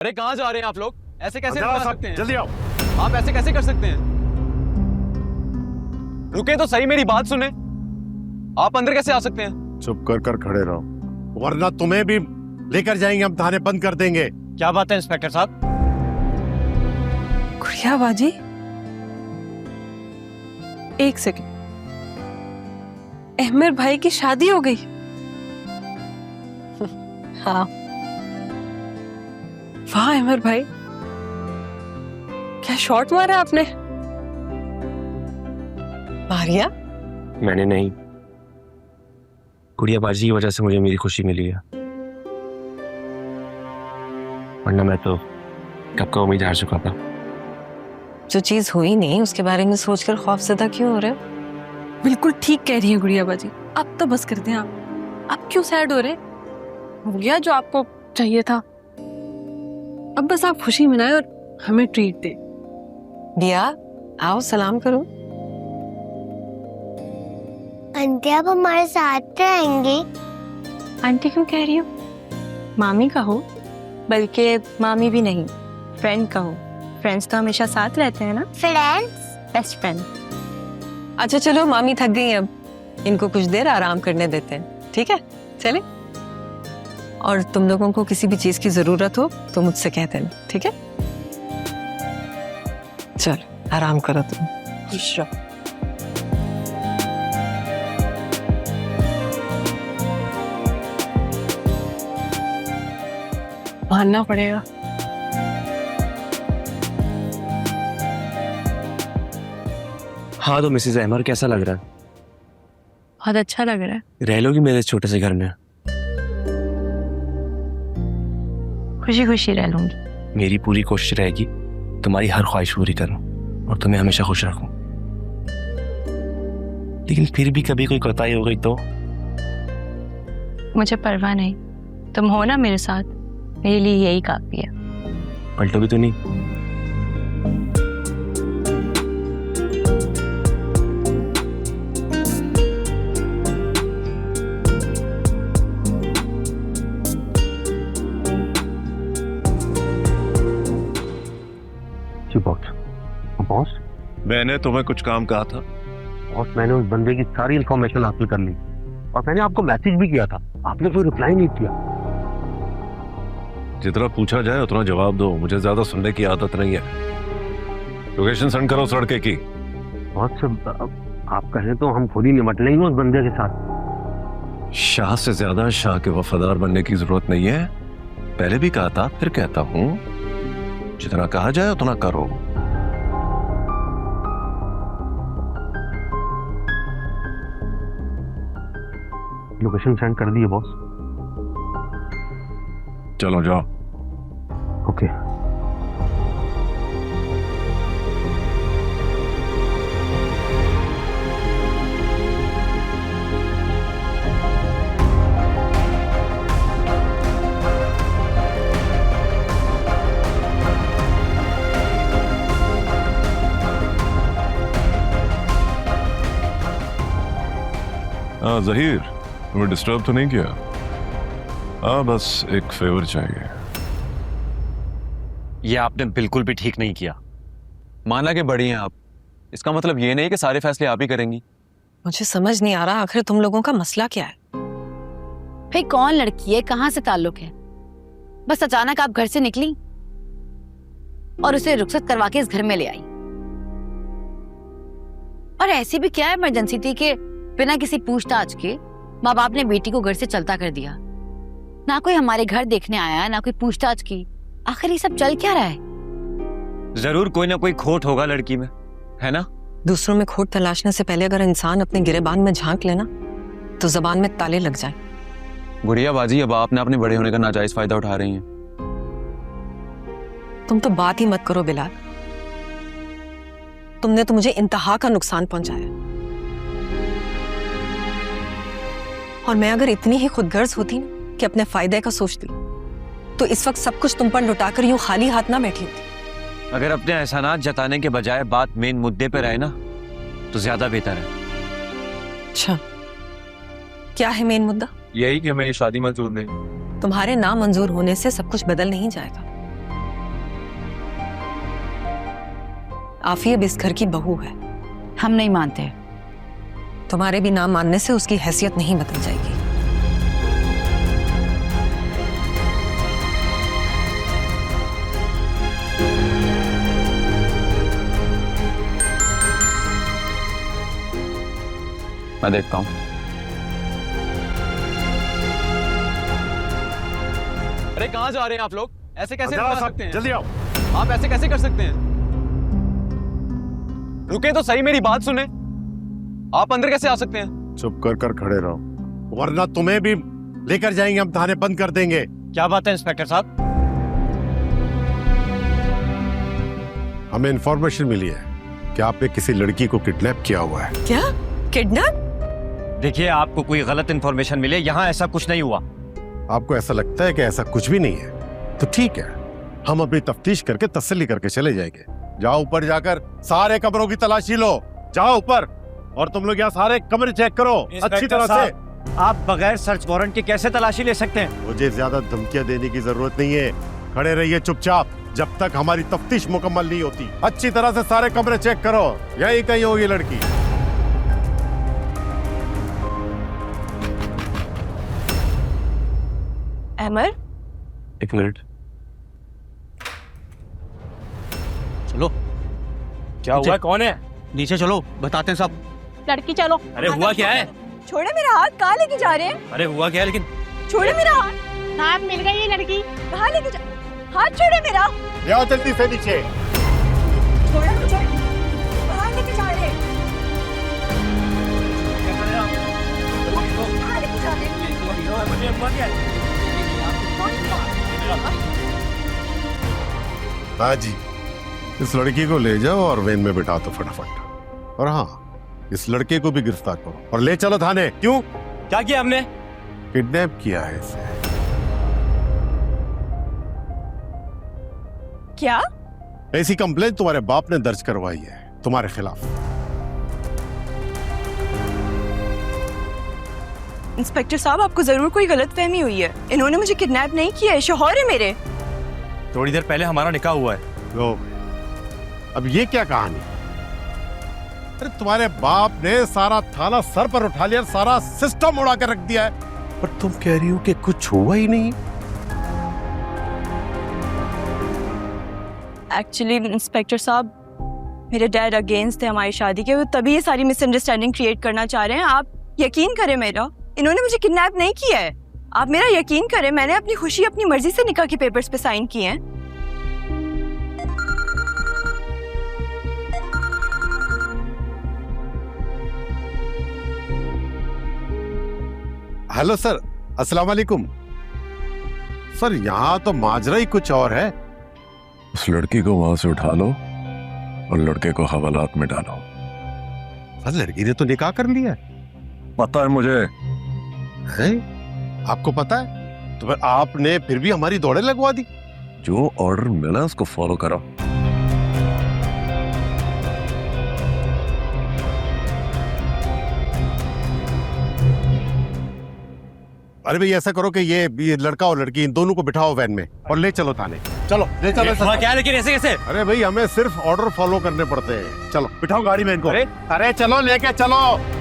अरे कहाँ जा रहे हैं आप लोग? ऐसे कैसे रुक सकते हैं? जल्दी आओ। आप ऐसे कैसे कर सकते हैं? रुके तो सही, मेरी बात सुने। आप अंदर कैसे आ सकते हैं? चुप कर कर खड़े रहो, वरना तुम्हें भी लेकर जाएंगे हम, थाने बंद कर देंगे। क्या बात है इंस्पेक्टर साहब? गुड़िया बाजी, एक सेकंड। अहमर भाई की शादी हो गई? हाँ। वाह अहमर भाई, क्या शॉट मारा आपने। मारिया? मैंने नहीं, गुड़िया बाजी की वजह से मुझे मेरी खुशी मिली है, वरना मैं तो कब का उम्मीद हार चुका था। जो चीज हुई नहीं उसके बारे में सोचकर खौफजदा क्यों हो रहे हो? बिल्कुल ठीक कह रही है गुड़िया बाजी, अब तो बस कर दें आप क्यों सैड हो रहे? हो गया जो आपको चाहिए था, अब बस आप खुशी मनाएं और हमें ट्रीट दें। दिया, आओ सलाम करो। आंटी आप हमारे साथ रहेंगी? आंटी क्यों कह रही हो? मामी कहो, बल्कि मामी भी नहीं, फ्रेंड कहो। फ्रेंड्स तो हमेशा साथ रहते हैं ना। फ्रेंड्स? Best friend. अच्छा चलो, मामी थक गई, अब इनको कुछ देर आराम करने देते हैं, ठीक है? चले। और तुम लोगों को किसी भी चीज की जरूरत हो तो मुझसे कह देना, ठीक है? चलो आराम करो तुम। खुश रहो। मानना पड़ेगा, हाँ तो मिसेस अहमर कैसा लग रहा है? बहुत अच्छा लग रहा है। रह लोगी मेरे छोटे से घर में? खुशी खुशी रह लूंगी। मेरी पूरी कोशिश रहेगी तुम्हारी हर ख्वाहिश पूरी करूं और तुम्हें हमेशा खुश रखूं, लेकिन फिर भी कभी कोई कोताही हो गई तो? मुझे परवाह नहीं, तुम हो ना मेरे साथ, मेरे लिए यही काफी है। पलटोगी तो नहीं? बॉस, मैंने तुम्हें कुछ काम कहा था। बॉस मैंने उस बंदे की सारी इंफॉर्मेशन हासिल कर ली और मैंने आपको मैसेज भी किया था, आपने कोई रिप्लाई नहीं किया। जितना पूछा जाए उतना जवाब दो, मुझे ज्यादा सुनने की आदत नहीं है। लोकेशन सेंड करो उस लड़के की। बॉस आप कहें तो हम खुद ही निपट लेंगे उस बंदे के साथ। शाह से ज्यादा शाह के वफादार बनने की जरूरत नहीं है। पहले भी कहा था, फिर कहता हूं, जितना कहा जाए उतना करो। लोकेशन सेंड कर दी है बॉस। चलो जाओ। ओके। हाँ जहीर, तुम्हें डिस्टर्ब तो नहीं किया? हाँ बस एक फेवर चाहिए। ये आपने बिल्कुल भी ठीक नहीं किया। माना कि बड़ी हैं आप, इसका मतलब ये नहीं कि सारे फैसले आप ही करेंगी। मुझे समझ नहीं आ रहा आखिर तुम लोगों का मसला क्या है? भाई कौन लड़की है, कहाँ से ताल्लुक है? बस अचानक आप घर से निकली और उसे रुखसत करवा के इस घर में ले आई। और ऐसी भी क्या इमरजेंसी थी कि बिना किसी पूछताछ के माँ बाप ने बेटी को घर से चलता कर दिया? ना कोई हमारे घर देखने आया, ना कोई पूछताछ की। आखिर ये सब चल क्या रहा है? जरूर कोई ना कोई खोट होगा लड़की में, है ना? दूसरों में खोट तलाशने से पहले अगर इंसान अपने गिरेबान में झांक लेना तो जबान में ताले लग जाए। गुड़िया बाजी, अब आपने अपने बड़े होने का नाजायज फायदा उठा रही हैं। तुम तो बात ही मत करो बिलाल, तुमने तो मुझे इंतहा का नुकसान पहुंचाया। और मैं अगर इतनी ही खुदगर्ज होती ना कि अपने फायदे का सोचती तो इस वक्त सब कुछ तुम पर लुटाकर यूं खाली हाथ ना बैठी होती। अगर अपने एहसानात जताने के बजाय बात मेन मुद्दे पे रहे ना तो ज्यादा बेहतर है। अच्छा, क्या है मेन मुद्दा? यही कि हमें ये शादी मंजूर नहीं। तुम्हारे ना मंजूर होने से सब कुछ बदल नहीं जाएगा। आफिया अब इस घर की बहू है। हम नहीं मानते। तुम्हारे भी नाम मानने से उसकी हैसियत नहीं बदल जाएगी। मैं देखता हूँ। अरे कहाँ जा रहे हैं आप लोग? ऐसे कैसे रुक सकते हैं? जल्दी आओ। आप ऐसे कैसे कर सकते हैं? रुके तो सही, मेरी बात सुने। आप अंदर कैसे आ सकते हैं? चुप कर खड़े रहो, वरना तुम्हें भी लेकर जाएंगे, हम थाने बंद कर देंगे। क्या बात है इंस्पेक्टर साहब? हमें इंफॉर्मेशन मिली है कि आपने किसी लड़की को किडनैप किया हुआ है। क्या? किडनैप? देखिए, आपको कोई गलत इंफॉर्मेशन मिले, यहाँ ऐसा कुछ नहीं हुआ। आपको ऐसा लगता है कि ऐसा कुछ भी नहीं है तो ठीक है, हम अपनी तफ्तीश करके तसल्ली करके चले जाएंगे। जाओ ऊपर जाकर सारे कमरों की तलाशी लो। जाओ ऊपर, और तुम लोग यहाँ सारे कमरे चेक करो अच्छी तरह से। आप बगैर सर्च वारंट के कैसे तलाशी ले सकते हैं? मुझे ज्यादा धमकियां देने की जरूरत नहीं है। खड़े रहिए चुपचाप जब तक हमारी तफ्तीश मुकम्मल नहीं होती। अच्छी तरह से सारे कमरे चेक करो, यही कहीं होगी लड़की। अमर, एक मिनट। चलो, क्या हुआ? कौन है? नीचे चलो, बताते हैं सब। लड़की चलो। अरे हुआ क्या है? छोड़े मेरा हाथ, कहाँ लेके जा रहे हैं? अरे हुआ क्या है? लेकिन छोड़े मेरा हाथ। हाथ मिल गई ये लड़की, कहाँ लेके जा? हाथ छोड़े मेरा। ले आओ जल्दी से नीचे। छोड़े मुझे, कहाँ लेके जा रहे हैं? कहाँ लेके जा रहे हैं? हाँ जी, इस लड़की को ले जाओ और वैन में बिठा दो फटाफट। और हाँ, इस लड़के को भी गिरफ्तार करो और ले चलो थाने। क्यों? क्या किया हमने? किडनैप किया है इसे। क्या? ऐसी कंप्लेंट तुम्हारे बाप ने दर्ज करवाई है तुम्हारे खिलाफ। इंस्पेक्टर साहब, आपको जरूर कोई गलतफहमी हुई है। इन्होंने मुझे किडनैप नहीं किया है, शौहर है मेरे। थोड़ी देर पहले हमारा निकाह हुआ है। लो, अब ये क्या कहानी? अरे तुम्हारे बाप ने सारा थाना सर पर उठा लिया, सारा सिस्टम उड़ा कर रख दिया है, पर तुम कह रही हो कि कुछ हुआ ही नहीं। एक्चुअली इंस्पेक्टर साहब, मेरे डैड अगेंस्ट थे हमारी शादी के, वो तभी ये सारी मिसअंडरस्टैंडिंग क्रिएट करना चाह रहे हैं। आप यकीन करें मेरा, इन्होंने मुझे किडनैप नहीं किया है। आप मेरा यकीन करें, मैंने अपनी खुशी अपनी मर्जी से निकाह के पेपर्स पे साइन किए हैं। हेलो सर, अस्सलाम वालेकुम। सर, यहाँ तो माजरा ही कुछ और है। उस लड़की को वहां से उठा लो और लड़के को हवालात में डालो। सर, लड़की ने तो निकाह कर लिया पता है मुझे। है? आपको पता है? तो फिर आपने फिर भी हमारी दौड़े लगवा दी। जो ऑर्डर मिला उसको फॉलो करो। अरे भाई, ऐसा करो कि ये लड़का और लड़की इन दोनों को बिठाओ वैन में और ले चलो थाने। चलो ले चलो। हुआ क्या? लेकिन ऐसे कैसे? अरे भाई, हमें सिर्फ ऑर्डर फॉलो करने पड़ते हैं। चलो बिठाओ गाड़ी में इनको। अरे चलो, लेके चलो।